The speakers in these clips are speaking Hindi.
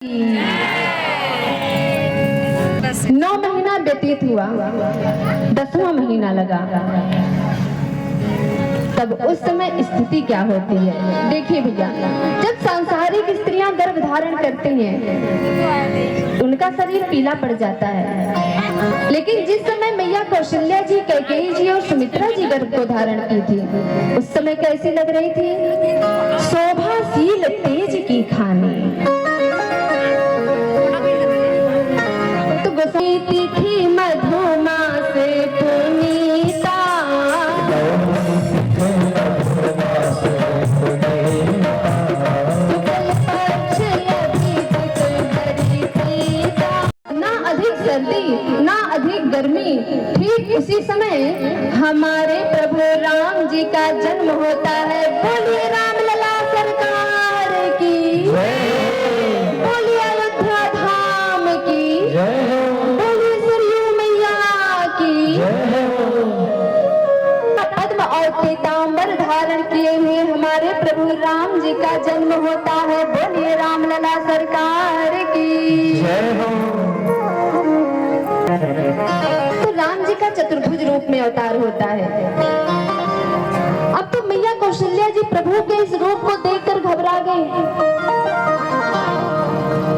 9 महीना व्यतीत हुआ, 10वां महीना लगा। तब उस समय स्थिति क्या होती है? देखिए भैया, जब सांसारिक स्त्रियां गर्भ धारण करती हैं, उनका शरीर पीला पड़ जाता है। लेकिन जिस समय मैया कौशल्या जी, कैकेयी जी और सुमित्रा जी गर्भ को धारण की थी, उस समय कैसी लग रही थी? शोभाशील तेज की खानी। तिथि मधुमास पुनीता, ना अधिक सर्दी ना अधिक गर्मी। ठीक उसी समय हमारे प्रभु राम जी का जन्म होता है। बोलिए राम लला सरकार की, बोलिए अयोध्या धाम की, पद्म और पीतांबर धारण किए हुए हमारे प्रभु राम जी का जन्म होता है। बोलिए राम लला सरकार की जय हो। तो राम जी का चतुर्भुज रूप में अवतार होता है। अब तो मैया कौशल्या जी प्रभु के इस रूप को देखकर घबरा गई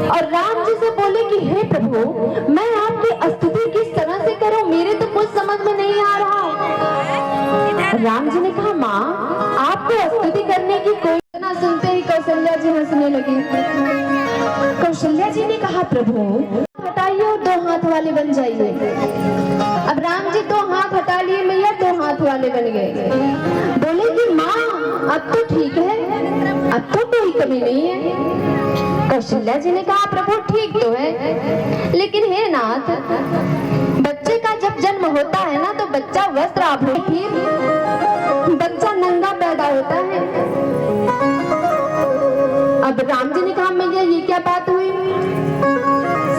और राम जी से बोले कि हे प्रभु, मैं आपकी स्तुति किस तरह से करूं, मेरे तो कुछ समझ में नहीं आ रहा। राम जी ने कहा, माँ आपको स्तुति करने की कोई ना। सुनते ही कौशल्या जी हंसने लगी। कौशल्या जी ने कहा, प्रभु हटाइए और 2 हाथ वाले बन जाइए। अब राम जी 2 हाथ हटा लिए, मैया 2 हाथ वाले बन गए। बोले कि माँ अब तो ठीक है, अब तो कोई कमी नहीं है। कौशल्या जी ने कहा, प्रभु ठीक तो है, लेकिन हे नाथ, बच्चे का जब जन्म होता है ना, तो बच्चा वस्त्र आभूषण, फिर बच्चा नंगा पैदा होता है। अब राम जी ने कहा, मैया ये क्या बात हुई?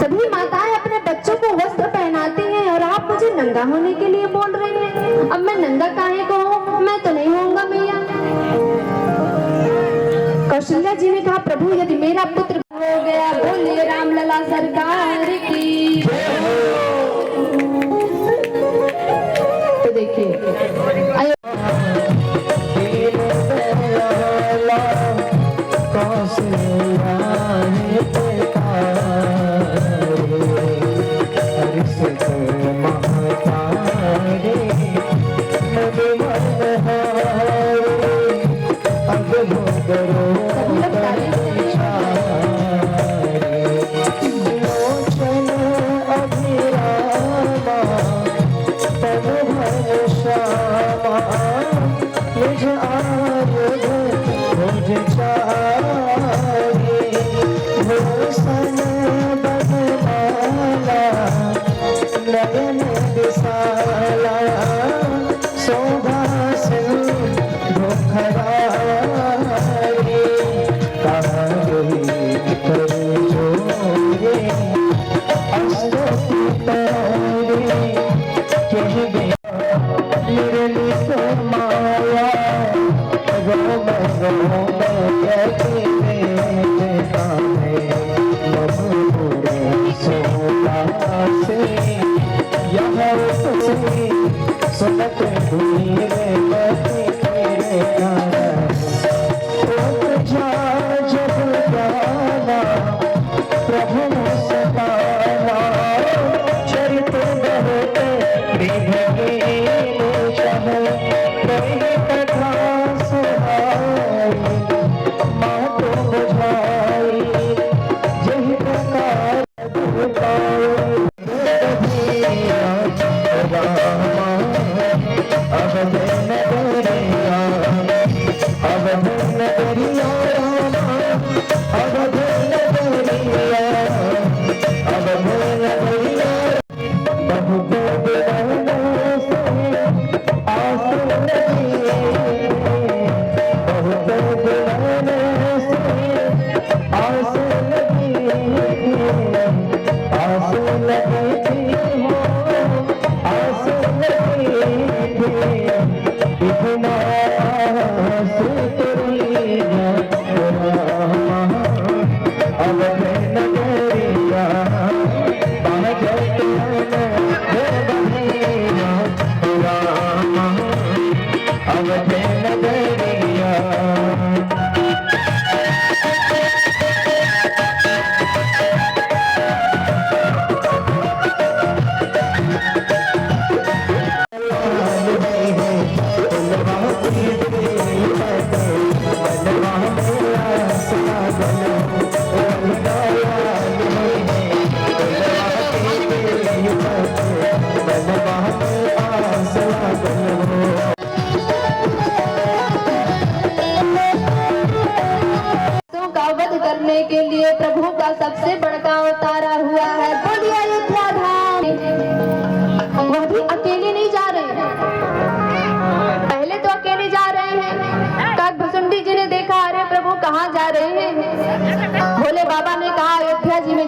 सभी माताएं अपने बच्चों को वस्त्र पहनाती हैं और आप मुझे नंगा होने के लिए बोल रही हैं। अब मैं नंगा काहे को हूँ? मैं तो नहीं होऊंगा मैया। कौशल्या जी ने कहा, प्रभु यदि मेरा पुत्र हो गया, बोलिए राम लला सरकार की। तो देखिए अब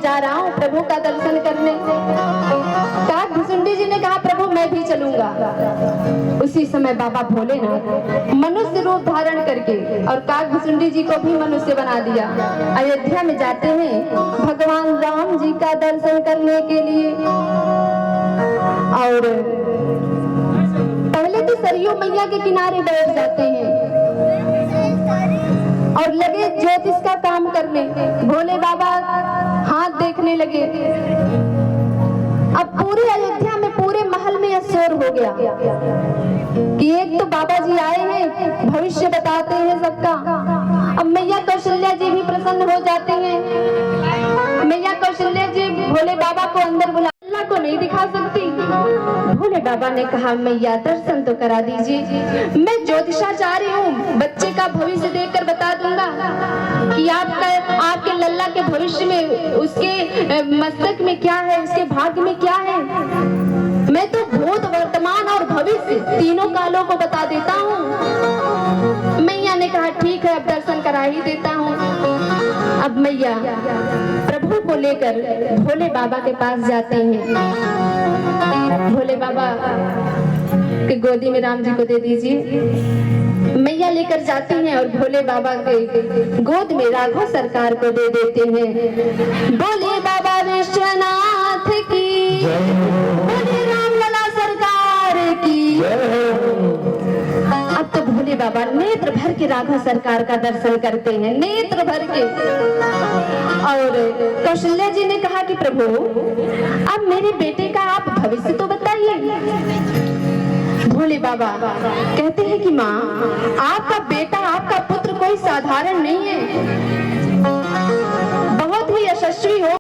जा रहा हूँ प्रभु का दर्शन करने। काकभुसुंडी जी ने कहा प्रभु मैं भी चलूंगा। उसी समय बाबा भोलेनाथ मनुष्य रूप धारण करके और काकभुसुंडी जी को भी मनुष्य बना दिया। अयोध्या में जाते हैं भगवान राम जी का दर्शन करने के लिए। और पहले तो सरयू मैया के किनारे बैठ जाते हैं और लगे ज्योतिष का काम करने। भोले बाबा हाथ देखने लगे। अब पूरे अयोध्या में पूरे महल में यह शोर हो गया कि एक तो बाबा जी आए हैं, भविष्य बताते हैं सबका। अब मैया कौशल्या जी भी प्रसन्न हो जाते हैं। मैया कौशल्या जी भोले बाबा को अंदर बुला, अल्लाह को नहीं दिखा सकती। भोले बाबा ने कहा मैया दर्शन तो करा दीजिए, मैं ज्योतिषाचार्य हूँ, बच्चे का भविष्य देखकर बता दूंगा कि आपके लल्ला के भविष्य में, उसके मस्तक में क्या है, उसके भाग्य में क्या है। मैं तो भूत वर्तमान और भविष्य तीनों कालों को बता देता हूँ। मैया ने कहा ठीक है अब दर्शन करा ही देता हूँ। अब मैया प्रभु को लेकर भोले बाबा के पास जाते हैं। भोले बाबा की गोदी में राम जी को दे दीजिए। मैया लेकर जाती हैं और भोले बाबा के गोद में राघव सरकार को दे देते हैं। बोले बाबा विश्वनाथ की, बोले रामलला सरकार की। अब तो भोले बाबा नेत्र भर के राघव सरकार का दर्शन करते हैं, नेत्र भर के। और कौशल्या जी ने कहा कि प्रभु अब मेरे बेटे का आप भविष्य तो बताइए। भोले बाबा कहते हैं कि माँ आपका बेटा, आपका पुत्र कोई साधारण नहीं है, बहुत ही यशस्वी हो।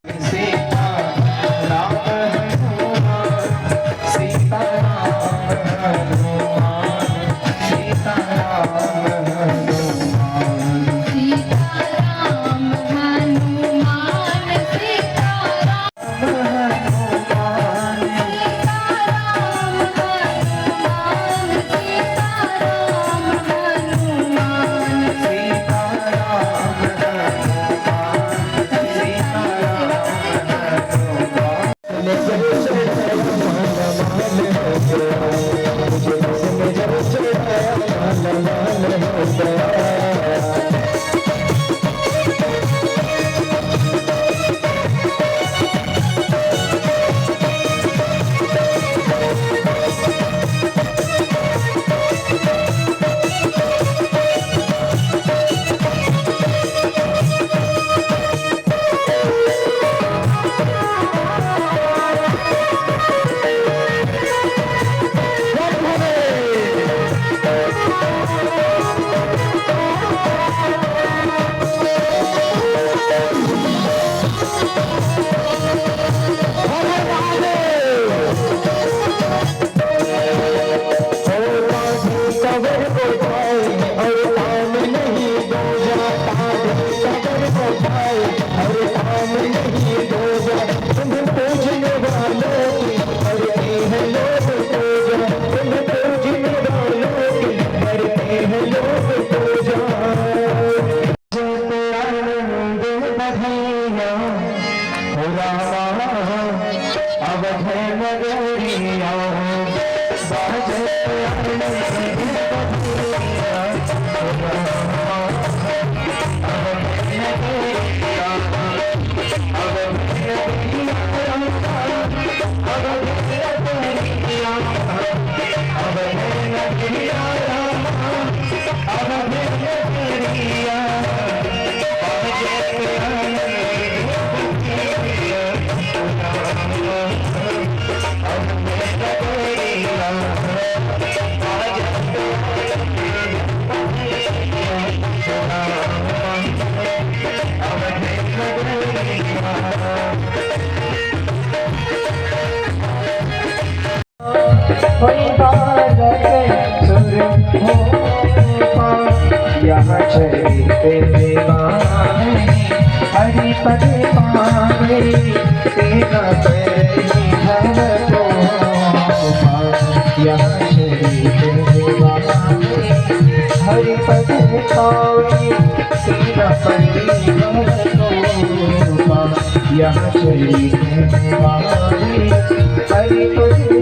हरिपद पावे तेरा पैरी भव हरिपद पावे तेरा पैरी भव यहाँ शरीर में हरि पद